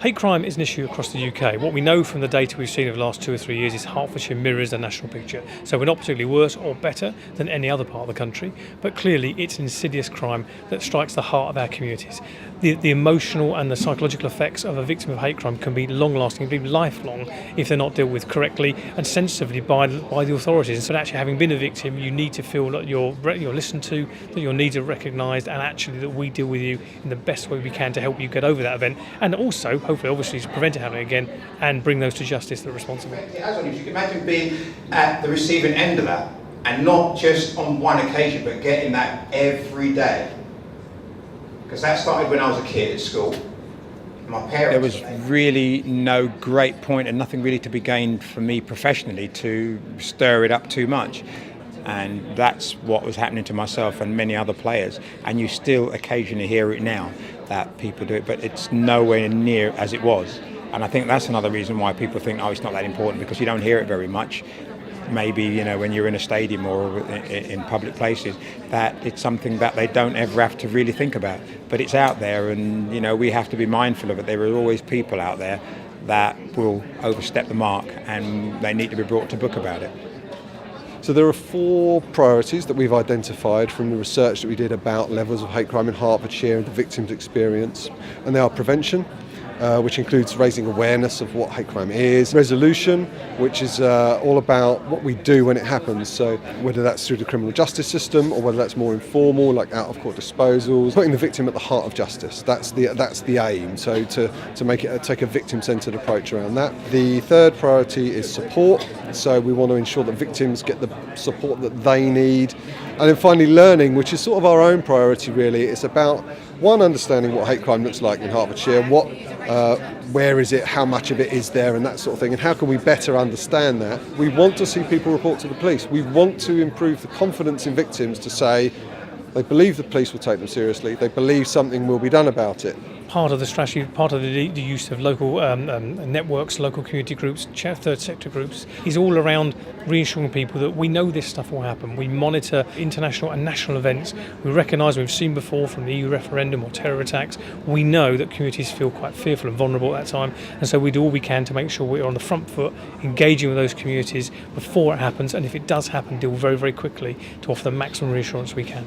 Hate crime is an issue across the UK. What we know from the data we've seen over the last 2 or 3 years is Hertfordshire mirrors the national picture. So we're not particularly worse or better than any other part of the country, but clearly it's an insidious crime that strikes the heart of our communities. The emotional and the psychological effects of a victim of hate crime can be long-lasting, can be lifelong if they're not dealt with correctly and sensitively by the authorities. And so actually having been a victim, you need to feel that you're listened to, that your needs are recognised, and actually that we deal with you in the best way we can to help you get over that event, and also hopefully obviously to prevent it happening again and bring those to justice that are responsible. If you can imagine being at the receiving end of that, and not just on one occasion but getting that every day, because that started when I was a kid at school. My parents, there was really no great point and nothing really to be gained for me professionally to stir it up too much. And that's what was happening to myself and many other players. And you still occasionally hear it now that people do it, but it's nowhere near as it was. And I think that's another reason why people think, oh, it's not that important, because you don't hear it very much. Maybe, when you're in a stadium or in public places, that it's something that they don't ever have to really think about. But it's out there, and, we have to be mindful of it. There are always people out there that will overstep the mark, and they need to be brought to book about it. So there are 4 priorities that we've identified from the research that we did about levels of hate crime in Hertfordshire and the victim's experience. And they are prevention, which includes raising awareness of what hate crime is, resolution, which is all about what we do when it happens, so whether that's through the criminal justice system or whether that's more informal, like out-of-court disposals, putting the victim at the heart of justice. That's the aim, so to take a victim-centred approach around that. The third priority is support, so we want to ensure that victims get the support that they need. And then finally, learning, which is sort of our own priority really. It's about, one, understanding what hate crime looks like in Hertfordshire, where is it, how much of it is there, and that sort of thing, and how can we better understand that. We want to see people report to the police. We want to improve the confidence in victims to say they believe the police will take them seriously, they believe something will be done about it. Part of the strategy, part of the use of local networks, local community groups, third sector groups, is all around reassuring people that we know this stuff will happen. We monitor international and national events. We recognise, we've seen before from the EU referendum or terror attacks, we know that communities feel quite fearful and vulnerable at that time, and so we do all we can to make sure we're on the front foot, engaging with those communities before it happens, and if it does happen, deal very, very quickly to offer the maximum reassurance we can.